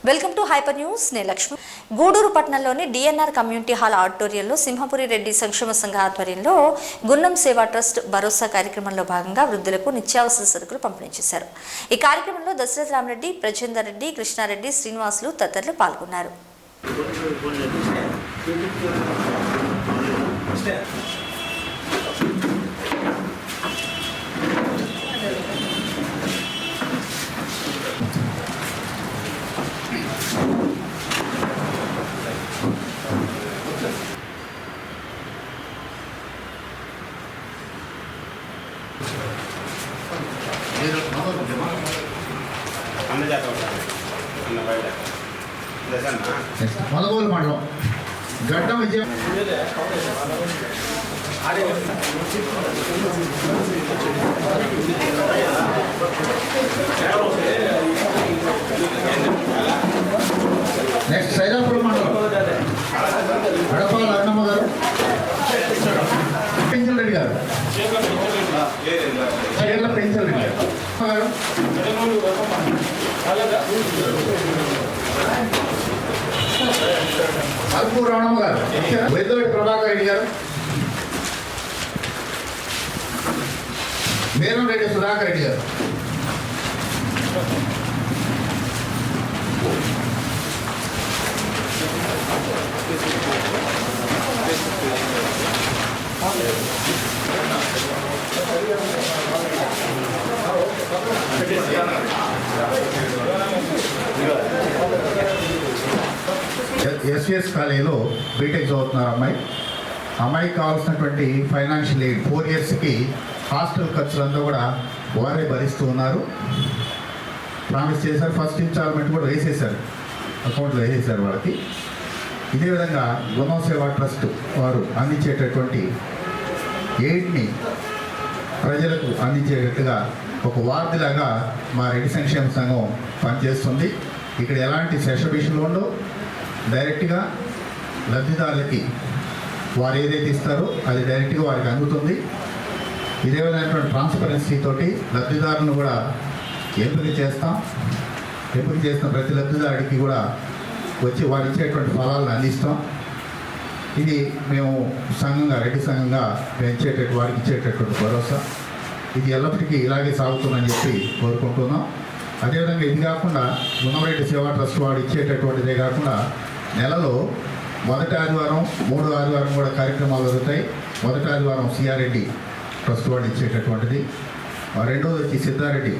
Welcome to hyper news. నేను లక్ష్మి. గూడూరు పట్టణంలోని DNR community hall ఆడిటోరియంలో సింహపురి రెడ్డి సంక్షేమ సంఘ ఆధ్వర్యంలో గున్నం సేవా ట్రస్ట్ భరోసా కార్యక్రమంలో భాగంగా వృద్ధులకు నిత్యావసర సరుకులు పంపిణీ చేశారు. ఈ కార్యక్రమంలో దశరథ రామరెడ్డి, ప్రజేందర్ రెడ్డి, కృష్ణారెడ్డి, శ్రీనివాసులు తదితరులు పాల్గొన్నారు. మలగోలు మండలం గడ్డ విజయం నెక్స్ట్ సైదాపురం మండలం అడపాల అన్నమ్మ గారు, పెంచల్ రెడ్డి గారు, చీర్ల పెంచల్ రెడ్డి గారు, అల్పూ రాణమ్మ గారు, వైద్యుడి ప్రభాకర్ రెడ్డి గారు, మేరం రెడ్డి సుధాకర్ రెడ్డి గారు, ఎస్విఎస్ కాలేజీలో బీటెక్ చదువుతున్నారు అమ్మాయికి కావాల్సినటువంటి ఫైనాన్షియల్ ఎయిడ్ 4 ఇయర్స్కి హాస్టల్ ఖర్చులంతా కూడా వారే భరిస్తూ ఉన్నారు. ప్రామిస్ చేశారు. ఫస్ట్ ఇన్స్టాల్మెంట్ కూడా వేసేశారు, అకౌంట్లో వేసేశారు వాళ్ళకి. ఇదే విధంగా గున్నం సేవా ట్రస్ట్ వారు అందించేటటువంటి ఎయిడ్ని ప్రజలకు అందించేటట్టుగా ఒక వార్డులాగా మా రెడ్డి సంక్షేమ సంఘం పనిచేస్తుంది. ఇక్కడ ఎలాంటి సెషబిషన్లు ఉండవు. డైరెక్ట్గా లబ్ధిదారులకి వారు ఏదైతే ఇస్తారో అది డైరెక్ట్గా వారికి అందుతుంది. ఇదే విధమైనటువంటి ట్రాన్స్పరెన్సీ తోటి లబ్ధిదారులను కూడా ఎంపిక చేస్తాం. ఎంపిక చేసిన ప్రతి లబ్ధిదారుడికి కూడా వచ్చి వారు ఇచ్చేటువంటి ఫలాలను అందిస్తాం. ఇది మేము సంఘంగా రెడ్డి సంఘంగా మేము వారికి ఇచ్చేటటువంటి భరోసా. ఇది ఎల్లప్పటికీ ఇలాగే సాగుతుందని చెప్పి కోరుకుంటున్నాం. అదేవిధంగా ఇది కాకుండా గున్నమరెడ్డి సేవా ట్రస్ట్ వాడు ఇచ్చేటటువంటిదే కాకుండా నెలలో మొదటి ఆదివారం, 3వ ఆదివారం కూడా కార్యక్రమాలు జరుగుతాయి. మొదటి ఆదివారం సిఆర్రెడ్డి ట్రస్ట్ వాడు ఇచ్చేటటువంటిది, రెండోది వచ్చి సిద్ధారెడ్డి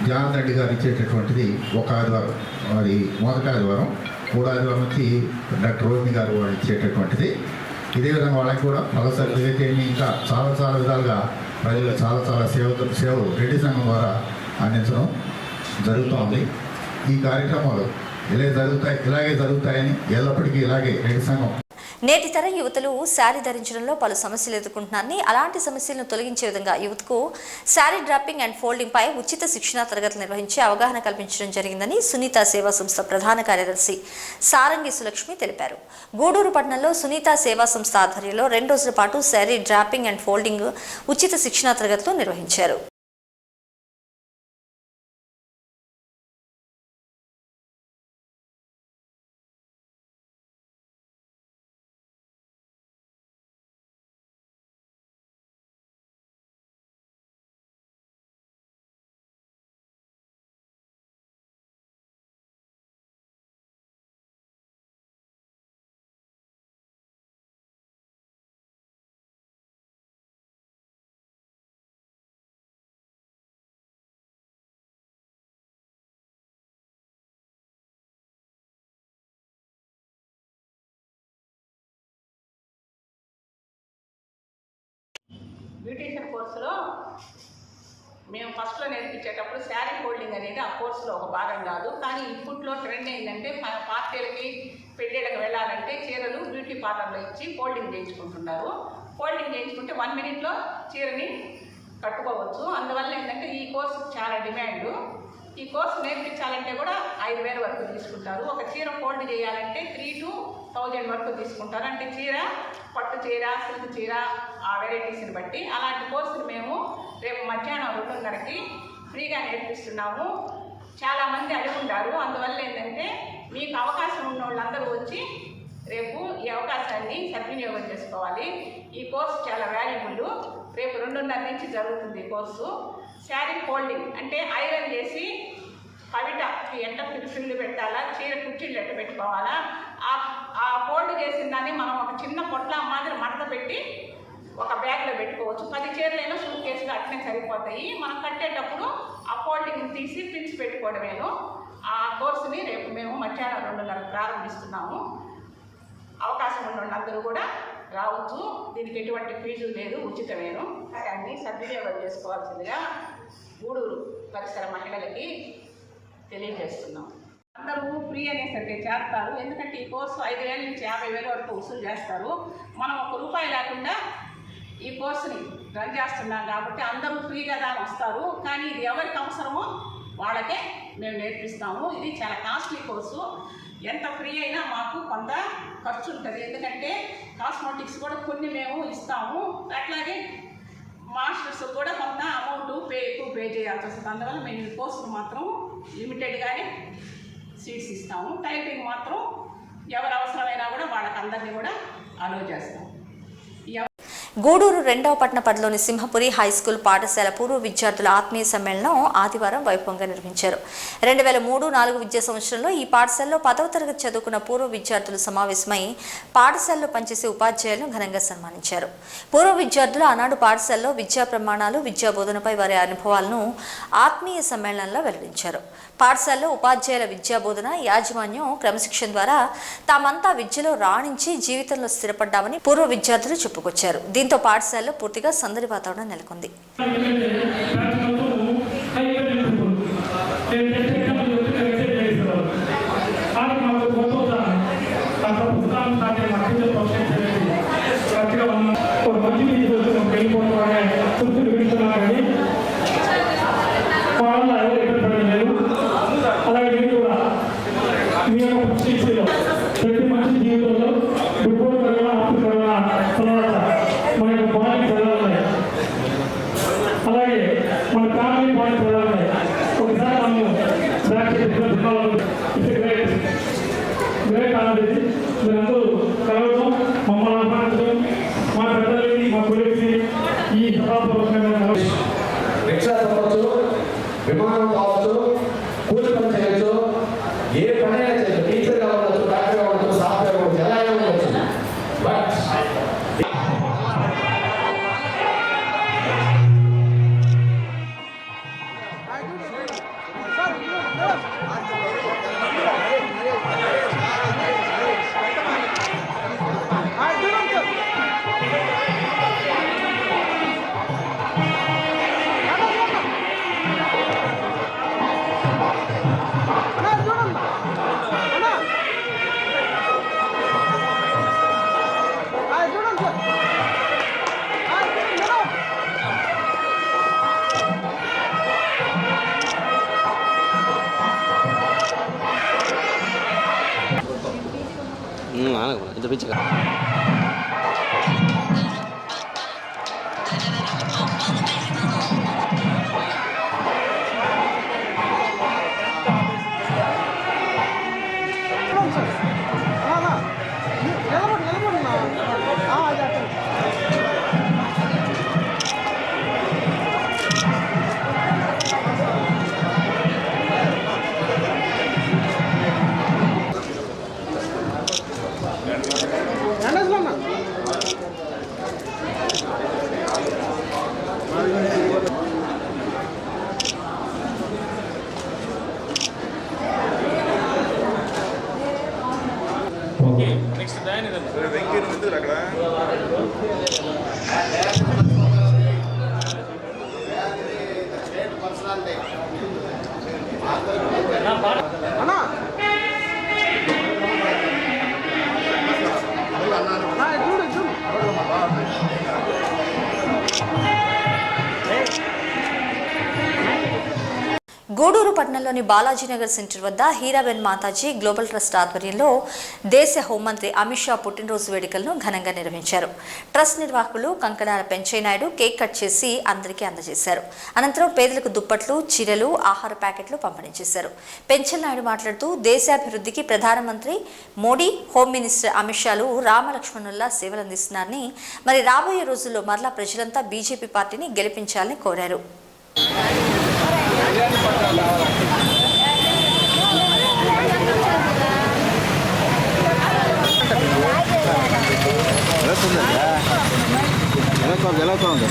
జాన్ రెడ్డి గారు ఇచ్చేటటువంటిది ఒక ఆదివారం, అది మొదటి ఆదివారం. 3వ ఆదివారం వచ్చి డాక్టర్ రోహిణి గారు వాళ్ళు ఇచ్చేటటువంటిది. ఇదే విధంగా వాళ్ళకి కూడా ఫలసరి ఏమి ఇంకా చాలా విధాలుగా ప్రజలు చాలా సేవలు రెడ్డి సంఘం ద్వారా అందించడం జరుగుతోంది. ఈ కార్యక్రమాలు ఇలాగే జరుగుతాయని ఎల్లప్పటికీ ఇలాగే రెడ్డి సంఘం. నేటి తరం యువతలు శారీ ధరించడంలో పలు సమస్యలు ఎదుర్కొంటున్నారని, అలాంటి సమస్యలను తొలగించే విధంగా యువతకు శారీ డ్రాపింగ్ అండ్ ఫోల్డింగ్ పై ఉచిత శిక్షణా తరగతులు నిర్వహించి అవగాహన కల్పించడం జరిగిందని సునీత సేవా సంస్థ ప్రధాన కార్యదర్శి సారంగి సులక్ష్మి తెలిపారు. గూడూరు పట్టణంలో సునీత సేవా సంస్థ ఆధ్వర్యంలో 2 రోజుల పాటు శారీ డ్రాపింగ్ అండ్ ఫోల్డింగ్ ఉచిత శిక్షణా తరగతులు నిర్వహించారు. బ్యూటీషియన్ కోర్సులో మేము ఫస్ట్లో నేర్పించేటప్పుడు శారీ ఫోల్డింగ్ అనేది ఆ కోర్సులో ఒక భాగం కాదు. కానీ ఇప్పట్లో ట్రెండ్ ఏంటంటే పార్టీలకి పెళ్ళిళ్ళకి వెళ్ళాలంటే చీరలు బ్యూటీ పార్లర్లో ఇచ్చి ఫోల్డింగ్ చేయించుకుంటున్నారు. ఫోల్డింగ్ చేయించుకుంటే 1 మినిట్లో చీరని కట్టుకోవచ్చు. అందువల్ల ఏంటంటే ఈ కోర్సు చాలా డిమాండ్. ఈ కోర్సు నేర్పించాలంటే కూడా 5,000 వరకు తీసుకుంటారు. ఒక చీర ఫోల్డ్ చేయాలంటే 3,000 to 1,000 వరకు తీసుకుంటారు. అంటే చీర, పట్టు చీర, సిల్క్ చీర ఆ వెరైటీస్ని బట్టి. అలాంటి కోర్సులు మేము రేపు మధ్యాహ్నం 2:30కి ఫ్రీగా నేర్పిస్తున్నాము. చాలామంది అడుగుంటారు. అందువల్ల ఏంటంటే మీకు అవకాశం ఉన్న వాళ్ళందరూ వచ్చి రేపు ఈ అవకాశాన్ని సద్వినియోగం చేసుకోవాలి. ఈ కోర్సు చాలా వాల్యుబుల్. రేపు 2:30 నుంచి జరుగుతుంది ఈ కోర్సు. శారీ ఫోల్డింగ్ అంటే ఐరన్ చేసి పవిటకి ఎంత ఫిల్లు పెట్టాలా, చీర కుర్చీలు ఎట్ట పెట్టుకోవాలా, ఆ ఫోల్డ్ చేసిన దాన్ని మనం ఒక చిన్న పొట్ల మాదిరి మడత పెట్టి ఒక బ్యాగ్లో పెట్టుకోవచ్చు. 10 చీరలైనా సూట్ కేసులు అట్నే సరిపోతాయి. మనం కట్టేటప్పుడు ఆ ఫోల్డింగ్ తీసి పిన్స్ పెట్టుకోవడమేను. ఆ కోర్సుని రేపు మేము మధ్యాహ్నం 2:30 ప్రారంభిస్తున్నాము. అవకాశం ఉన్న వాళ్ళందరూ కూడా రావచ్చు. దీనికి ఎటువంటి ఫీజు లేదు, ఉచితమేను. దాన్ని సద్వినియోగం చేసుకోవాల్సిందిగా గూడూరు పరిసర మహిళలకి తెలియజేస్తున్నాం. అందరూ ఫ్రీ అనేసరికి చేస్తారు. ఎందుకంటే ఈ కోర్సు 5,000 నుంచి 50,000 వరకు వసూలు చేస్తారు. మనం ₹1 లేకుండా ఈ కోర్సుని రన్ చేస్తున్నాం కాబట్టి అందరూ ఫ్రీగా దాని వస్తారు. కానీ ఇది ఎవరికి అవసరమో వాళ్ళకే మేము నేర్పిస్తాము. ఇది చాలా కాస్ట్లీ కోర్సు. ఎంత ఫ్రీ అయినా మాకు కొంత ఖర్చు ఉంటుంది. ఎందుకంటే కాస్మెటిక్స్ కూడా కొన్ని మేము ఇస్తాము. అట్లాగే మాస్టర్స్ కూడా కొంత అమౌంట్ ఎక్కువ పే చేయాల్సి వస్తుంది. అందువల్ల మేము ఈ కోర్సును మాత్రం లిమిటెడ్గానే సీట్స్ ఇస్తాము. టైపింగ్ మాత్రం ఎవరు అవసరమైనా కూడా వాళ్ళకి అందరినీ కూడా అలో చేస్తాం. గూడూరు 2వ పట్టణ పరిధిలోని సింహపురి హైస్కూల్ పాఠశాల పూర్వ విద్యార్థుల ఆత్మీయ సమ్మేళనం ఆదివారం వైభవంగా నిర్వహించారు. 2003-04 విద్యా సంవత్సరంలో ఈ పాఠశాలలో 10వ తరగతి చదువుకున్న పూర్వ విద్యార్థులు సమావేశమై పాఠశాలలో పనిచేసే ఉపాధ్యాయులను ఘనంగా సన్మానించారు. పూర్వ విద్యార్థులు ఆనాడు పాఠశాలలో విద్యా ప్రమాణాలు, విద్యా బోధనపై వారి అనుభవాలను ఆత్మీయ సమ్మేళనంలో వెల్లడించారు. పాఠశాలలో ఉపాధ్యాయుల విద్యా బోధన, యాజమాన్యం, క్రమశిక్షణ ద్వారా తామంతా విద్యలో రాణించి జీవితంలో స్థిరపడ్డామని పూర్వ విద్యార్థులు చెప్పుకొచ్చారు. దీంతో పాఠశాలలో పూర్తిగా సందడి వాతావరణం నెలకొంది. రిక్షా కావచ్చు, విమానం కావచ్చు, కూలి పని చేయొచ్చు, ఏ పనైనా చేయొచ్చు. టీచర్ కావచ్చు, డాక్టర్ కావచ్చు, సాఫ్ట్వేర్ కావచ్చు, ఎలా అయినా ఉండొచ్చు. But itu bicara. గూడూరు పట్టణంలోని బాలాజీనగర్ సెంటర్ వద్ద హీరాబెన్ మాతాజీ గ్లోబల్ ట్రస్ట్ ఆధ్వర్యంలో దేశ హోంమంత్రి అమిత్ షా పుట్టినరోజు వేడుకలను ఘనంగా నిర్వహించారు. ట్రస్ట్ నిర్వాహకులు కంకణాల పెంచయ్యనాయుడు కేక్ కట్ చేసి అందరికీ అందజేశారు. అనంతరం పేదలకు దుప్పట్లు, చీరలు, ఆహార ప్యాకెట్లు పంపిణీ చేశారు. పెంచయ్యనాయుడు మాట్లాడుతూ దేశాభివృద్ధికి ప్రధానమంత్రి మోడీ, హోమ్ మినిస్టర్ అమిత్ షాలు రామలక్ష్మణుల్లా సేవలందిస్తున్నారని, మరి రాబోయే రోజుల్లో మరలా ప్రజలంతా బీజేపీ పార్టీని గెలిపించాలని కోరారు. ఎలా ఉంది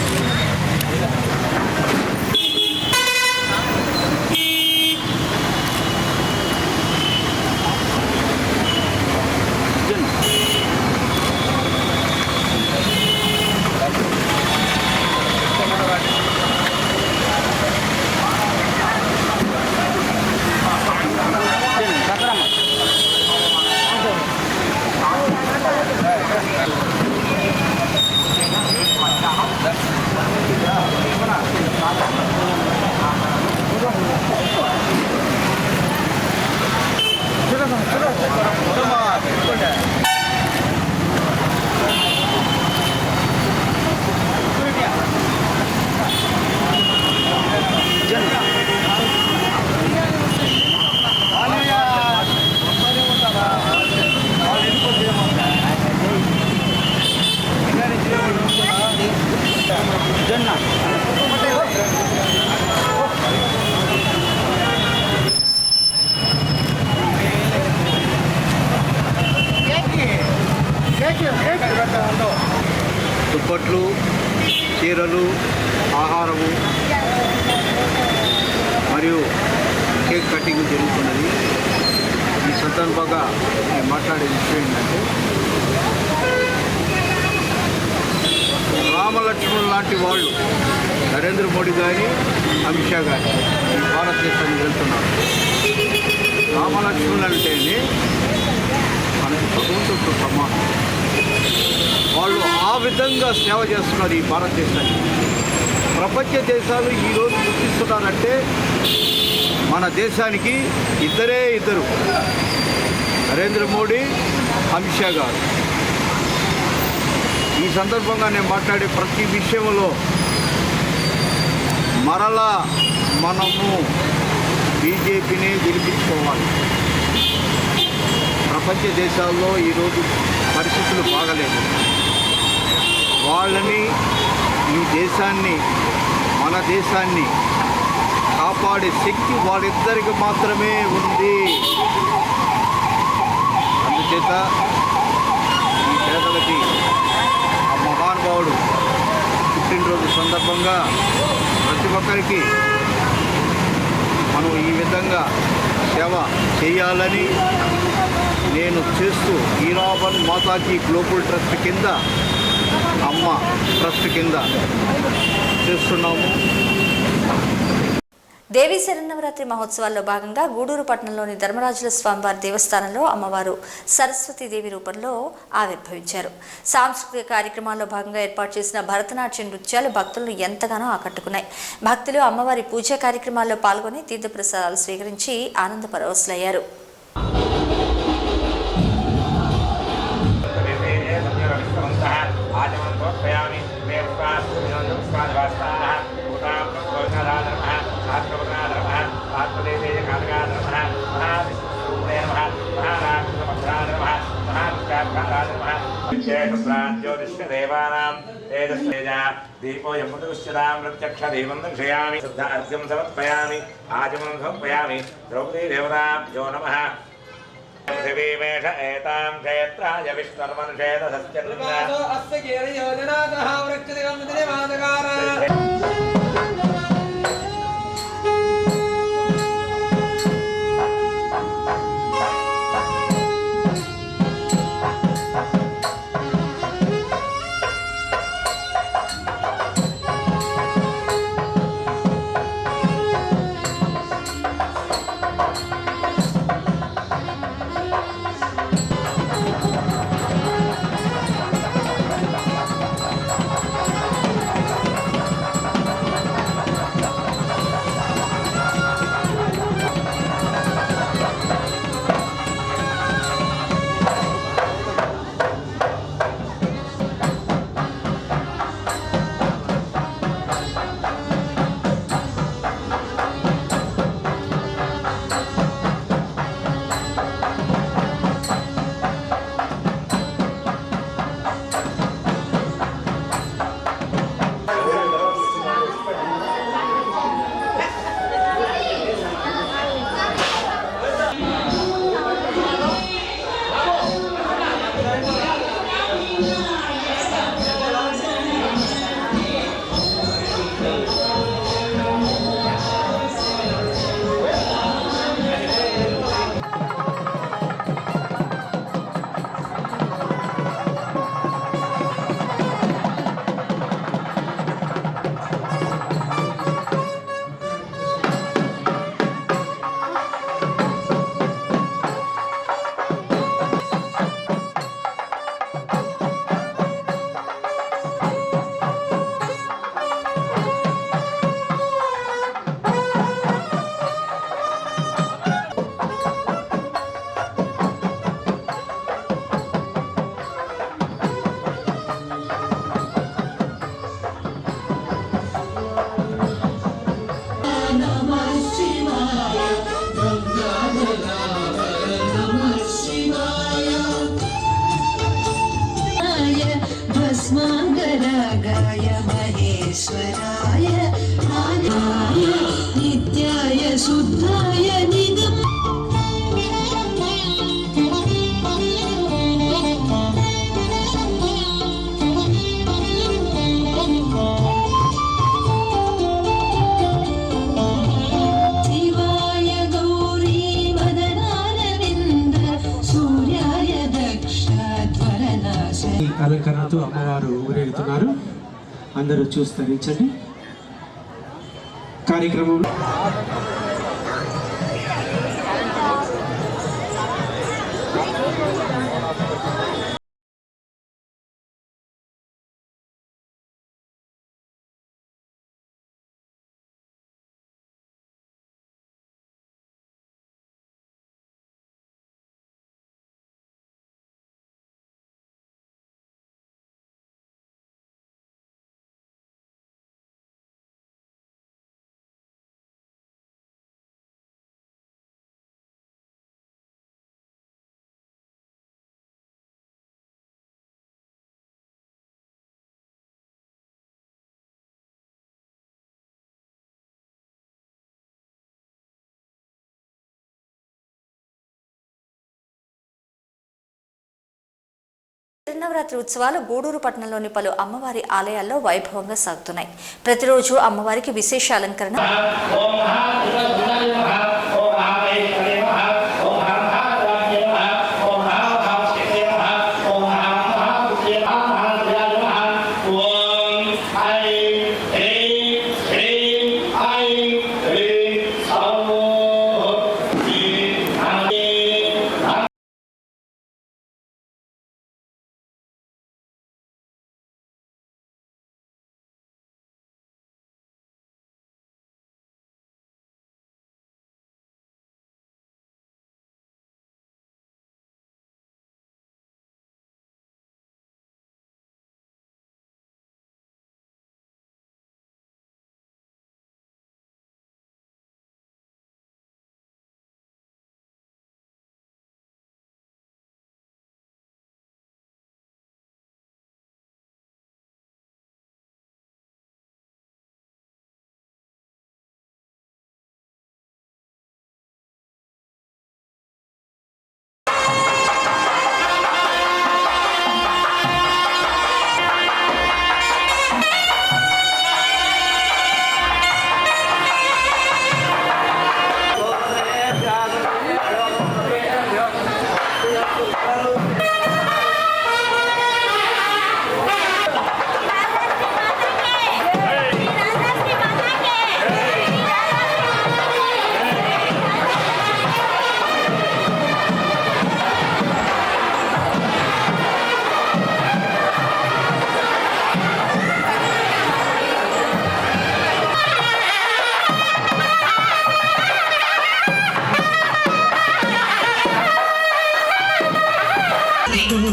దుప్పట్లు, చీరలు, ఆహారము మరియు కేక్ కటింగ్ జరుగుతున్నది. ఈ సందర్భంగా నేను మాట్లాడే విషయం ఏంటంటే, రామలక్ష్మణ్ లాంటి వాళ్ళు నరేంద్ర మోడీ కానీ అమిత్ షా కానీ ఈ భారతదేశానికి వెళ్తున్నారు. రామలక్ష్మణ్ అంటేనే మనకి భగవంతుడితో సమానం. వాళ్ళు ఆ విధంగా సేవ చేస్తున్నారు ఈ భారతదేశానికి. ప్రపంచ దేశాలు ఈరోజు గుర్తిస్తున్నారంటే మన దేశానికి ఇద్దరు నరేంద్ర మోడీ, అమిత్ షా గారు. ఈ సందర్భంగా నేను మాట్లాడే ప్రతి విషయంలో మరలా మనము బీజేపీని గెలిపించుకోవాలి. ప్రపంచ దేశాల్లో ఈరోజు పరిస్థితులు బాగలేదు. వాళ్ళని, ఈ దేశాన్ని, మన దేశాన్ని కాపాడే శక్తి వాళ్ళిద్దరికి మాత్రమే ఉంది. అందుచేత ఈ పేదలకి ఆ మహానుభావుడు పుట్టినరోజు సందర్భంగా ప్రతి ఒక్కరికి మనం ఈ విధంగా సేవ చేయాలని నేను చేస్తూ హీరాబెన్ మాతాజీ గ్లోబల్ ట్రస్ట్ కింద, అమ్మ ట్రస్ట్ కింద చేస్తున్నాము. దేవీ శరన్నవరాత్రి మహోత్సవాల్లో భాగంగా గూడూరు పట్టణంలోని ధర్మరాజుల స్వామివారి దేవస్థానంలో అమ్మవారు సరస్వతీదేవి రూపంలో ఆవిర్భవించారు. సాంస్కృతిక కార్యక్రమాల్లో భాగంగా ఏర్పాటు చేసిన భరతనాట్య నృత్యాలు భక్తులను ఎంతగానో ఆకట్టుకున్నాయి. భక్తులు అమ్మవారి పూజా కార్యక్రమాల్లో పాల్గొని తీర్థప్రసాదాలు స్వీకరించి ఆనంద పరవశులయ్యారు. దీపోయం ప్రతిష్ఠితాం ప్రత్యక్షదీపం దర్శయామి అర్ఘ్యం సమర్పయామి ఆచమనం సమర్పయామి ద్రౌపదీ దేవతాభ్యో నమః. పృథివీమేష ఏతాం క్షేత్రాయ విష్ణుర్మనుషేద ఈశ్వరాయ నారాయ నిత్యాయ శుద్ధాయ నిగమ శివాయ గౌరీ వదనారవింద సూర్యాయ దక్షధ్వరనాశ ఈ అలంకరణతో అమ్మవారు ఊరేగుతున్నారు. అందరూ చూసి తరించండి. కార్యక్రమంలో నవరాత్రి ఉత్సవాలు గూడూరు పట్టణంలోని పలు అమ్మవారి ఆలయాల్లో వైభవంగా సాగుతున్నాయి. ప్రతిరోజు అమ్మవారికి విశేష అలంకరణ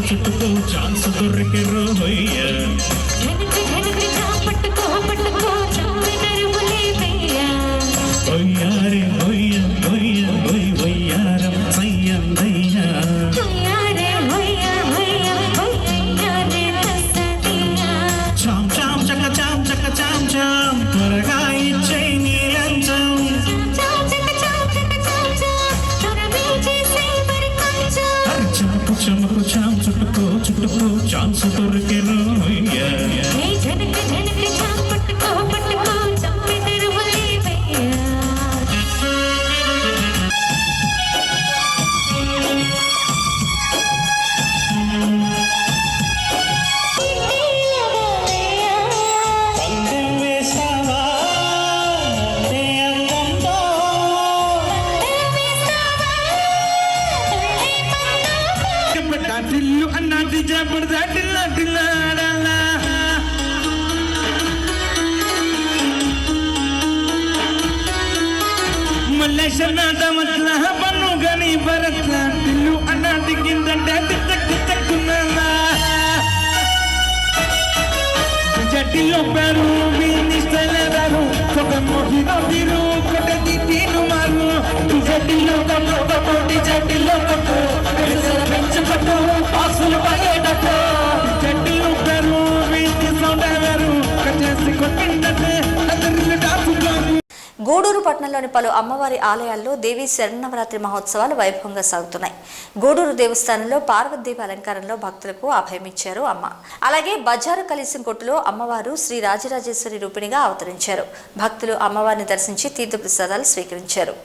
చుట్టుకో ఛాన్స్ దొరికే రోయ్య ఒయ్యారే ఒయ్య ఒయ్య ఒయ్ ఒయ్యారం సయ్యందయ్య చాం చాం చక చాం చక చాం చాం త్వరగా ఇచ్చే నీలంచం చమకు చమకు చాం చుట్టుకో చుట్టుకో ఛాన్స్ దొరికే రోయ్య జటిలో పేరు వినిస్తలేరు ఒక మోహిలో తీరు కొట్ట తీను మారు జటిలో కమ్మోటి జటిలో కొట్టు పెంచుకొట్టు ఆసులు పడేటట్టు జటిలో పేరు విని సౌండ్ వేరు కట్టేసి కొట్టిండ గూడూరు పట్టణంలోని పలు అమ్మవారి ఆలయాల్లో దేవీ శరన్నవరాత్రి మహోత్సవాలు వైభవంగా సాగుతున్నాయి. గూడూరు దేవస్థానంలో పార్వతీదేవి అలంకారంలో భక్తులకు అభయమిచ్చారు అమ్మ. అలాగే బజారు కలిసిన కొట్టులో అమ్మవారు శ్రీ రాజరాజేశ్వరి రూపిణిగా అవతరించారు. భక్తులు అమ్మవారిని దర్శించి తీర్థప్రసాదాలు స్వీకరించారు.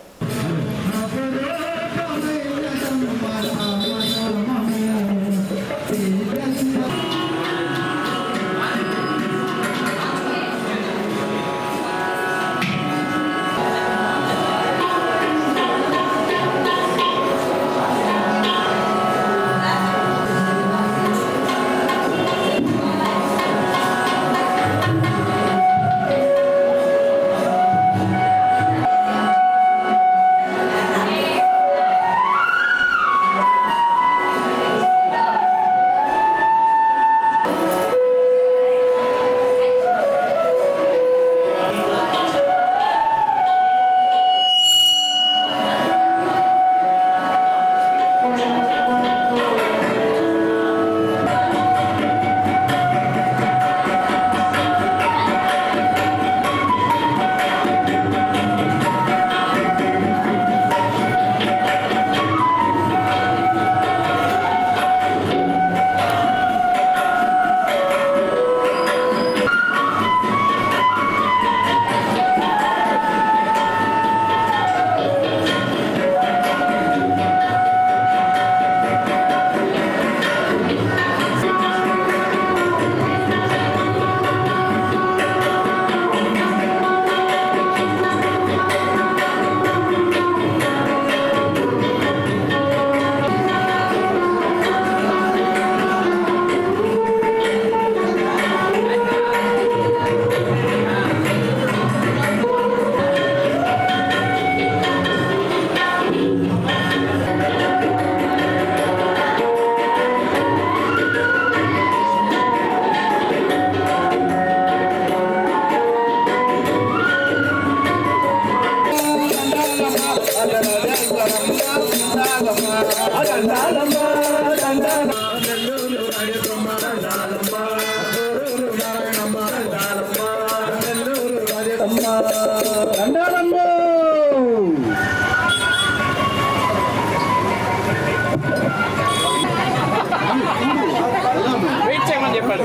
వెయిట్ చేయమని చెప్పాడు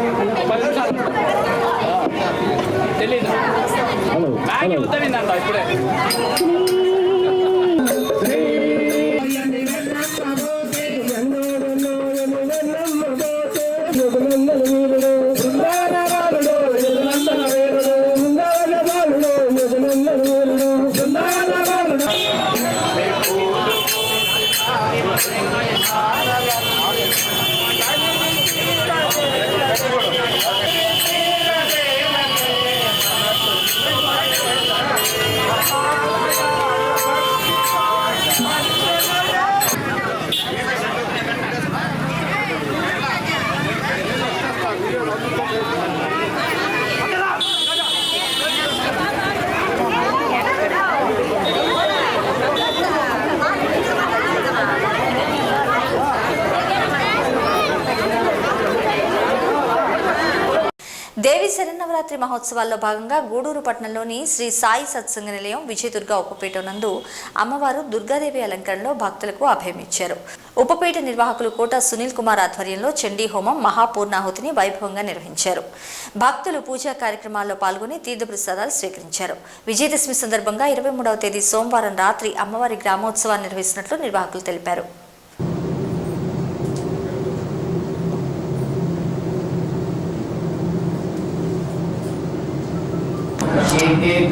10 నిమిషాలు తెలీదు మ్యాగీ ఉత్తరిందంట ఇప్పుడే దేవి శరన్నవరాత్రి మహోత్సవాల్లో భాగంగా గూడూరు పట్టణంలోని శ్రీ సాయి సత్సంగ నిలయం విజయదుర్గ ఉపపీఠం నందు అమ్మవారు దుర్గాదేవి అలంకరణలో భక్తులకు అభయమిచ్చారు. ఉపపీఠ నిర్వాహకులు కోట సునీల్ కుమార్ ఆధ్వర్యంలో చండీ హోమం మహాపూర్ణాహుతిని వైభవంగా నిర్వహించారు. భక్తులు పూజా కార్యక్రమాల్లో పాల్గొని తీర్థప్రసాదాలు స్వీకరించారు. విజయదశమి సందర్భంగా 23వ తేదీ సోమవారం రాత్రి అమ్మవారి గ్రామోత్సవాన్ని నిర్వహిస్తున్నట్లు నిర్వాహకులు తెలిపారు.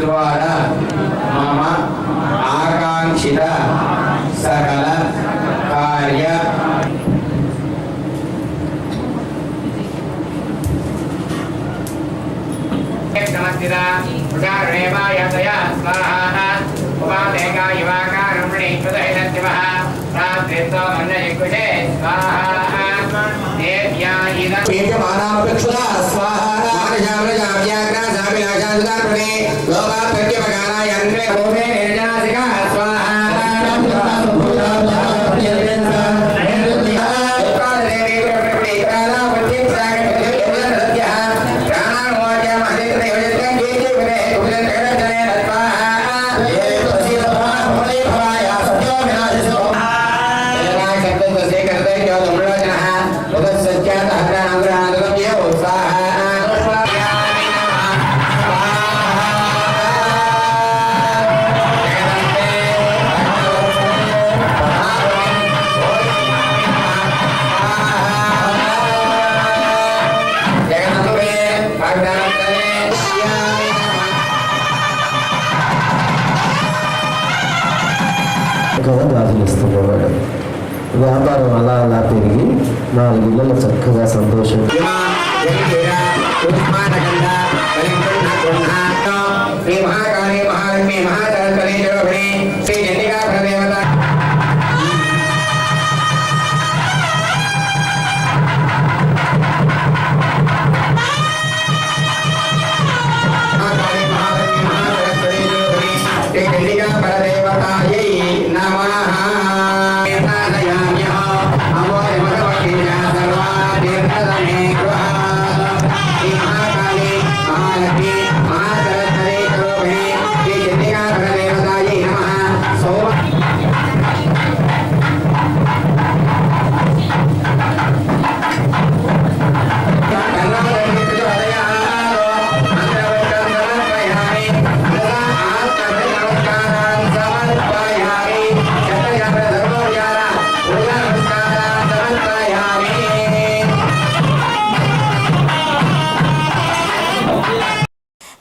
ద్వారా మమ ఆకాంక్షిత సకల కార్య చక్కగా దాఖలిస్తుండేవాడు. వ్యాపారం అలా అలా పెరిగి 4 ఇళ్ళలో చక్కగా సంతోషం.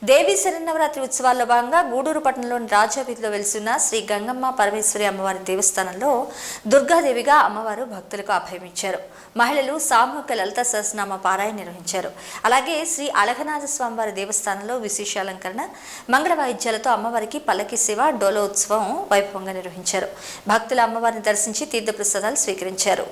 దేవీ శరన్నవరాత్రి ఉత్సవాల్లో భాగంగా గూడూరు పట్టణంలోని రాజావీధిలో వెలిసిన శ్రీ గంగమ్మ పరమేశ్వరి అమ్మవారి దేవస్థానంలో దుర్గాదేవిగా అమ్మవారు భక్తులకు అభయమిచ్చారు. మహిళలు సామూహిక లలిత సహస్రనామ పారాయణ నిర్వహించారు. అలాగే శ్రీ అలఘనాథ స్వామివారి దేవస్థానంలో విశేష అలంకరణ, మంగళ వాయిద్యాలతో అమ్మవారికి పల్లకి సేవ, డోలోత్సవం వైభవంగా నిర్వహించారు. భక్తులు అమ్మవారిని దర్శించి తీర్థప్రసాదాలు స్వీకరించారు.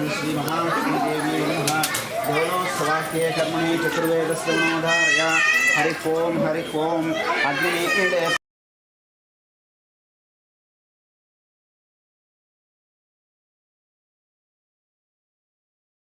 श्री महालक्ष्मी देवी नमः दोनों स्वास्थ्य कर्मणि चतुर्वेद श्रवणोधारय हरि ओम अग्नि